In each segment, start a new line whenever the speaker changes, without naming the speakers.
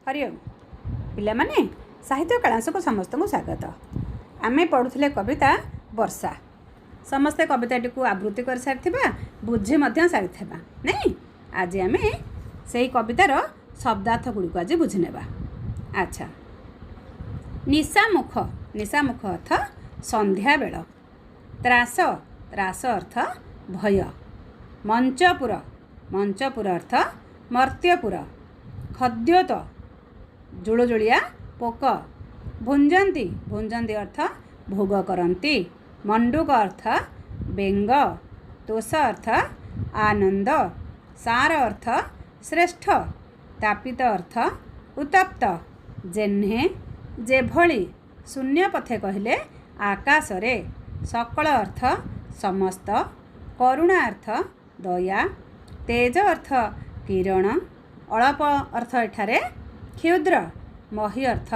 हरिओम पिलामाने साहित्य कलांश को समस्त को स्वागत। आमे पढ़ुले कविता वर्षा समस्ते कविताटी को आवृत्ति कर सारी बुझी सारी नहीं। आज आम से कवितार शब्दार्थ गुड़ी को आज बुझीने। अच्छा, निशामुख निशामुख अर्थ संध्या बेल। त्रास त्रास अर्थ भय। मंचपुर मंचपुर अर्थ मर्त्यपुर। खद्योत जुलजुलिया पोक। भुंजंती भुंजंती अर्थ भोग करती। मंडूक अर्थ बेंग। तोष अर्थ आनंद। सार अर्थ श्रेष्ठ। तापित अर्थ उत्तप्त। जेह्ने जेभली। शून्य पथे कहले आकाशरे। सकल अर्थ समस्त। करुणा अर्थ दया। तेज अर्थ किरण। अल्प अर्थ एठारे क्षुद्र। मही अर्थ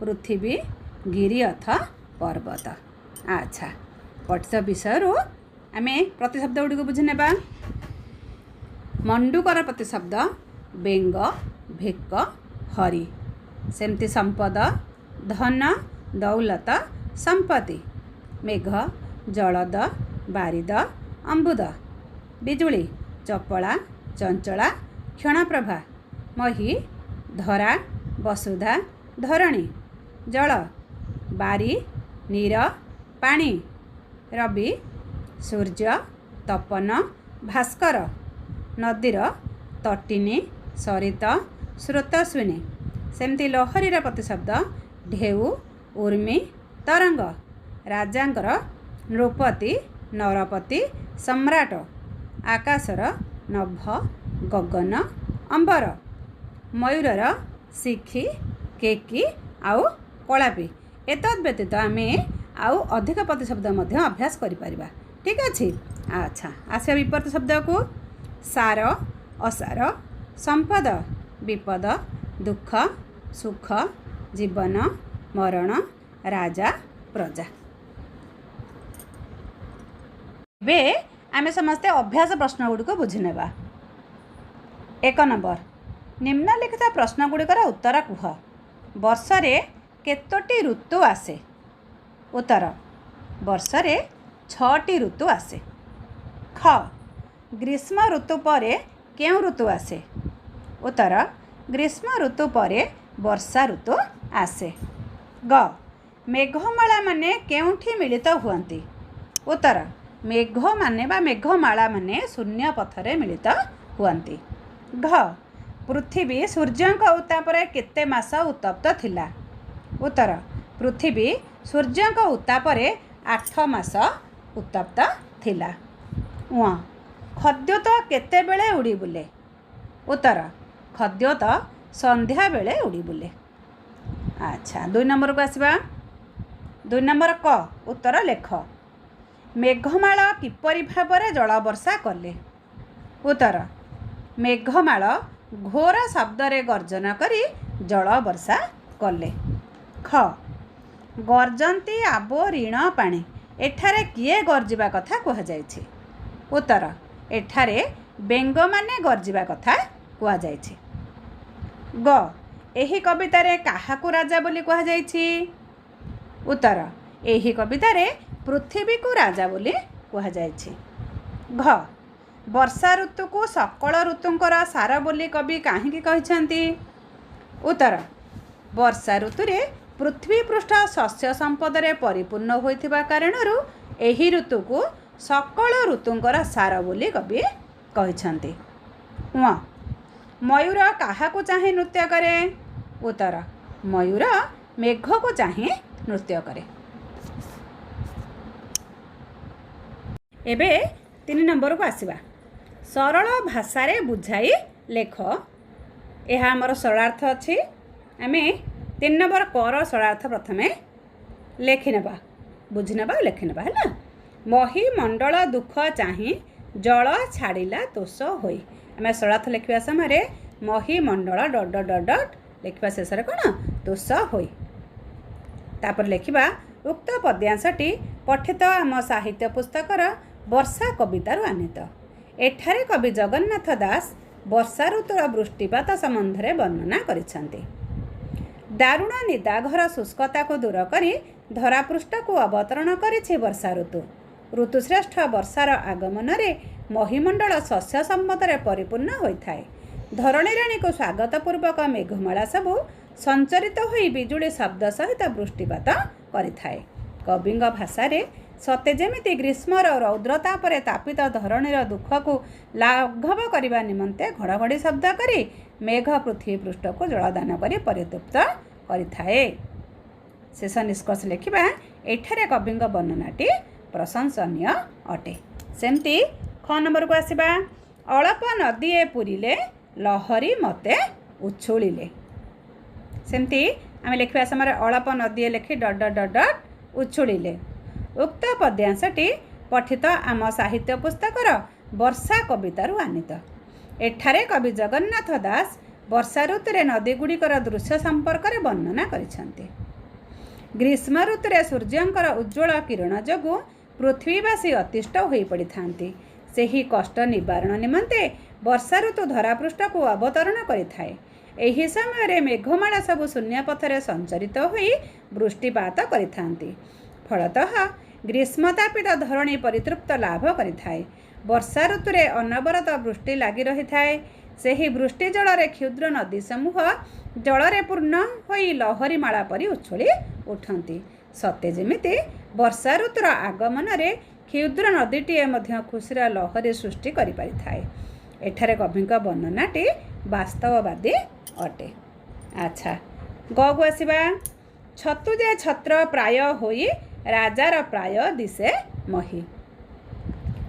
पृथ्वी। गिरी अर्थ पर्वत। अच्छा, पठित विषय आम प्रतिशब्द गुड़ी को बुझी नेबा। मंडूकर प्रतिशब्द बेंग भेक हरि। सेमती संपद धन दौलत संपत्ति। मेघ जलद बारिद अम्बुद। बिजुली चपला चंचला क्षणप्रभा। मही धरा वसुधा धरणी। जल बारी नीर पानी। रवि सूर्य तपन भास्कर। नदीर तटिनी सरित स्रोतस्विनी। सेमती लहरीर प्रतिशब्द ढेउ उर्मी तरंग। राजांकर नृपति नरपति सम्राट। आकाशर नभ गगन अंबर। मयूरर शिखी केकी आउ कलापी। एतद व्यतीत आम आउ अधिक प्रतिशब्द अभ्यास करिपरिबा। ठीक अच्छे। अच्छा, आसिया विपरीत शब्द को सार असार। संपद विपद दुख सुख। जीवन मरण राजा प्रजा। बे आमे समस्ते अभ्यास प्रश्न गुड़ी को बुझी नेबा। 1 नंबर निम्नलिखित प्रश्न गुड़िकर उत्तर कुह। वर्षरे केतोटी ऋतु आसे? उत्तर वर्षरे 6टी ऋतु आसे। ख ग्रीष्म ऋतु परे केउं ऋतु आसे? उत्तर ग्रीष्म ऋतु परे वर्षा ऋतु आसे। ग मेघमाला माने केउंठी मिलित हुअन्ति? उत्तर मेघ माने बा मेघमाला माने शून्य पथरे मिलित हुअन्ति। घ पृथ्वी सूर्यंक उत्तापरे केते मास उत्तप्त थिला? उत्तर पृथ्वी सूर्यंक उत्तापरे 8 मास उत्तप्त थिला। उ खद्योत केते बेले उड़ी बुले? उत्तर खद्योत संध्या बेले उड़ी बुले। अच्छा, 2 नंबर को आसवा। 2 नंबर क उत्तर लेख। मेघमाला किपरि भाबरे जल वर्षा कले? उत्तर मेघमाल घोर शब्दरे गर्जन करी जल वर्षा कले। ख गर्जंती आबो ऋण पाणी। एठारे किए गर्जिबा कथा कह जायछि? उत्तर एठारे बेंग माने गर्जिबा कथा कह जायछि। ग एही कवितारे काहाकू राजा बोली कह जायछि? उत्तर एही कवितारे पृथ्वी को राजा बोली कह जायछि। घ वर्षा ऋतु को सकल ऋतुंकर सार बोली कवि काहींकी कहिसेंती? उत्तर वर्षा ऋतु रे पृथ्वी पृष्ठ शस्य संपदरे परिपूर्ण होइथिबा कारणरू एही ऋतु को सकल ऋतुंकर सार बोली कवि कहिसेंती। उ मयूर काहाकू चाहे नृत्य करे? उत्तर मयूर मेघ को चाहे नृत्य करे। एबे 3 नंबर को आसवा। सरल भाषारे बुझाई लेख। यह आमर सरलार्थ अच्छी। आम 3 नंबर कर सरलार्थ प्रथमे लेखिनेबा बुझिनेबा लेखिनेबा है। मही मंडल दुख चाही जल छाड़िला तोष होई। आम सरलार्थ लिखा समय मही मंडल डट डट डट डट लिखा शेष कौन तोष होई। तापर लिखा उक्त पद्यांशटी पठित आम साहित्य पुस्तकर वर्षा कवितारू आनीत। एठारे कवि जगन्नाथ दास वर्षा ऋतुर वृष्टिपात संबंध में वर्णना करिसेंती। दारुण निदाघर शुष्कता को दूर करी धरापृष्ठ को अवतरण करिछि वर्षा ऋतु। ऋतुश्रेष्ठ वर्षार आगमन रे महीमंडल शस्य सम्मतरे परिपूर्ण होइथाए। धरणी राणी को स्वागतपूर्वक मेघमाला सबु संचरित होई बिजुली शब्द सहित वृष्टिपात करिथाए। कविंग भाषारे सते जेमिति ग्रीष्मर रौद्रतापरे तापित धरणीर दुख को लाघव करने निमंते घड़घड़ी शब्द करी मेघ पृथ्वी पृष्ठ को जलदान करी परितृप्त करिथाए। शेष निष्कर्ष लिखिबा एठारे कविंग वर्णनाटी प्रशंसनीय अटे। सेमती ख नंबर को आसिबा अल्प नदीए पुरिले लहरी मते उछुलिले। सेमती आम लिखा समय अल्प नदीए लिखि डट डट डट डट उछुलिले। उक्त पद्यांशटी पठित आम साहित्य पुस्तकर वर्षा कवितारू आनीत। एठारे कवि जगन्नाथ दास वर्षा ऋतुरे नदी गुड़िकर दृश्य संपर्क में वर्णना करिसेंति। ग्रीष्म ऋतुरे सूर्यंकर उज्ज्वल किरण जोगु पृथ्वीवासी अतिष्ठ होई पड़िथांति। सेही कष्ट निवारण निमंते वर्षा ऋतु धरापृष्ठ को अवतरण करिथाए। एही समय मेघमाला सबु शून्य पथरे संचरित होई वृष्टिपात करिथांति। फलतः ग्रीष्मतापित धरणी परितृप्त लाभ करिथाए। वर्षा ऋतुरे अनवरत वृष्टि लागि रहिथाए। सेही वृष्टि जलरे क्षुद्र नदी समूह जलरे पूर्ण होई लहरी माला परि उछुली उठंती। सते जेमिति वर्षा ऋतुर आगमन रे क्षुद्र नदीटीए मध्य खुशीर लहरी सृष्टि करि परिथाए। एठारे कविंक वर्णनाटी वास्तववादी अटे। अच्छा गगु आसिबा छतु जे छत्र प्राय होई राजार प्राय दिशे मही।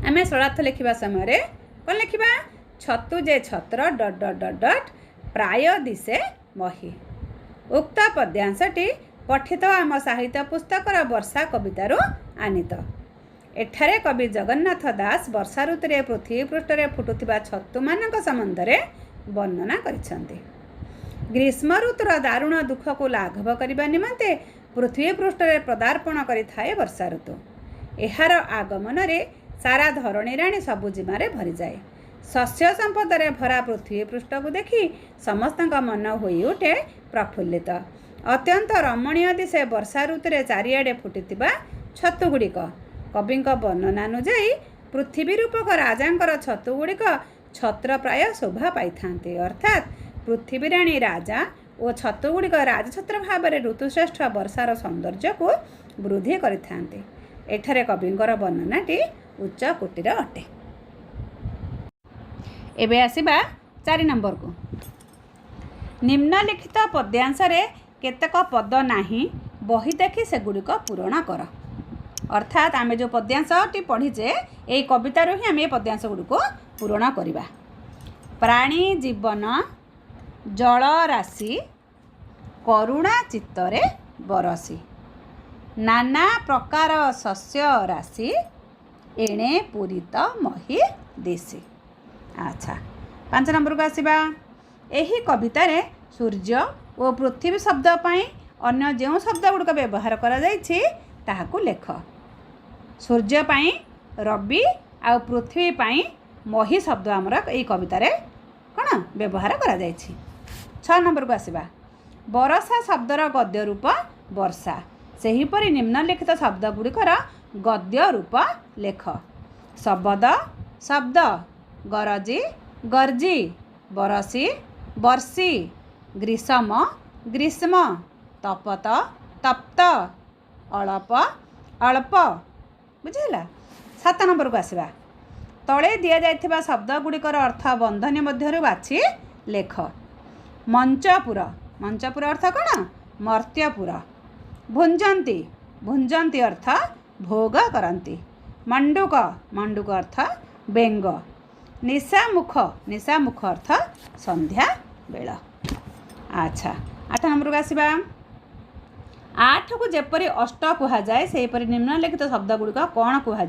आमे सरलार्थ लिखिबा समय कौन लिखिबा छतु जे छत्र डट डट डट डट प्राय दिशे मही। उक्त पद्यांशटी पठित आम साहित्य पुस्तकर वर्षा कवितारू आनीत। एठारे कवि जगन्नाथ दास वर्षा ऋतुरे पृथ्वी पृष्ठरे फुटुथिबा छतु मानक संबंधरे वर्णना करिसेंति। ग्रीष्म ऋतुर दारुण दुख को लाघव करने निमंते पृथ्वी पृष्ठरे पदार्पण करिथाए वर्षा ऋतु। एहार आगमन रे सारा धरणी राणी सबुजिमारे भरी जाए। शस्य संपद रे भरा पृथ्वी पृष्ठ को देखी समस्त मन होई उठे प्रफुल्लित। अत्यंत रमणीय दिशे वर्षा ऋतुरे चारिआडे फुटिथिबा छतु गुड़िक कविंक वर्णनानुजाई पृथ्वी रूपक राजांकर छतु गुड़िक छत्र प्राय शोभा पाई। अर्थात पृथ्वी राणी राजा और छतु गुड़िक राजछत्र भाव में ऋतुश्रेष्ठ वर्षार सौंदर्य को वृद्धि करिथांते। एठारे कविंकर वर्णनाटी उच्च कोटिर अटे। एबे आसिबा 4 नंबर को निम्नलिखित पद्यांश रे केतक पद नाही बही देखी सेगुड़िक पूरण कर। अर्थात आमे जो पद्यांशटी पढ़ीचे यही कवितारू ही आम ये पद्यांश गुड़िक पूरण करवा। प्राणी जीवन जल राशि करुणा चित्तरे बरसी नाना प्रकार शस्य राशि एणे पूरित मही देसी। अच्छा 5 नंबर को आसिबा एही कवितारे सूर्य और पृथ्वी शब्द पाई अन्य जो शब्द गुड़िक व्यवहार करा जायछि ताहाकु लेख। सूर्य पाई रवि आ पृथ्वी पाई मही शब्द आमर यही कवितारे कौन व्यवहार करा जायछि। 6 नंबर को आसिबा बरसा शब्दर गद्य रूप वर्षा सेहीपरि निम्नलिखित शब्द गुड़िकर गद्य रूप लेख। शब्द शब्द गरजी गर्जी बरसी वर्षी ग्रीष्म ग्रीष्म तपत तप्त अल्प अल्प बुझेगा। 7 नंबर को आसिबा तले दिया जाइथिबा शब्द गुड़िकर अर्थ बंधनी मध्यरु बाछि लेख। मंचपुर मंचपुर अर्थ कौन मर्त्यपुर। भुंजंती भुंजंती अर्थ भोग करती। मंडुक मंडुक अर्थ बेंग। निशामुख निशामुख अर्थ संध्या बेल। अच्छा 8 नंबर को आसिबा 8 को जेपरी अष्ट कह जाए सेपरी निम्नलिखित शब्द गुड़िक कौन कह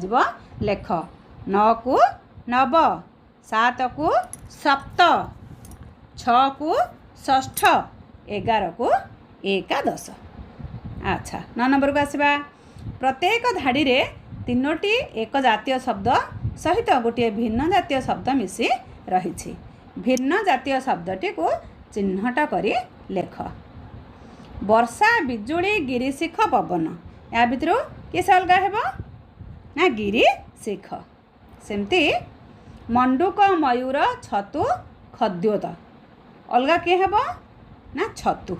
लेख। 9 को नव 7 को सप्त 6 को षष्ठ 11 को एकादश। अच्छा 9 नंबर को आसिबा प्रत्येक धाड़ी रे 3टी एक जातीय शब्द सहित गोटे भिन्न जातीय शब्द मिसी रही। भिन्न जातीय शब्दटी को चिन्हट करी लेख। वर्षा बिजुली गिरिशिख पवन या भितर किस अलग हेब ना गिरिशिख। सेमती मंडूक मयूर छतु खद्योत अलग किए हेब ना छतु।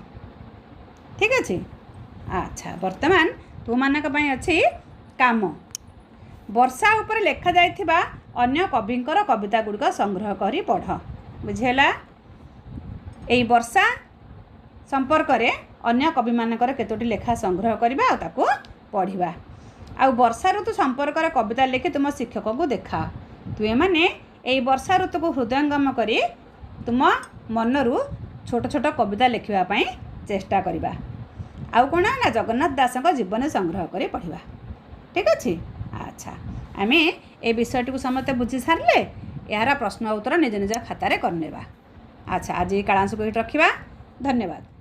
ठीक अच्छे। अच्छा वर्तमान तुमक अच्छी काम वर्षा उपर लेखा जाइथिबा अन्य कविंकर कविता गुड़िक संग्रह करी पढ़। बुझेला एई वर्षा संपर्क रे अन्य कवि मानकर केतोटी लेखा संग्रह करबा आ ताको पढ़िबा। आ वर्षा ऋतु संपर्क रे कविता लिखि तुम शिक्षक को देखा। तुए माने एई वर्षा ऋतु को हृदयंगम करी तुम मनरू छोट छोट कविता लिखिबा पई चेष्टा करबा। आउ कोना ना जगन्नाथ दासक जीवन संग्रह करी पढ़िबा। ठीक अच्छे। अच्छा आमे ए विषयटी को समस्ते बुझी सारे यार प्रश्न उत्तर निज निज खातार करनेबा। अच्छा आज कालांश को रखिबा। धन्यवाद।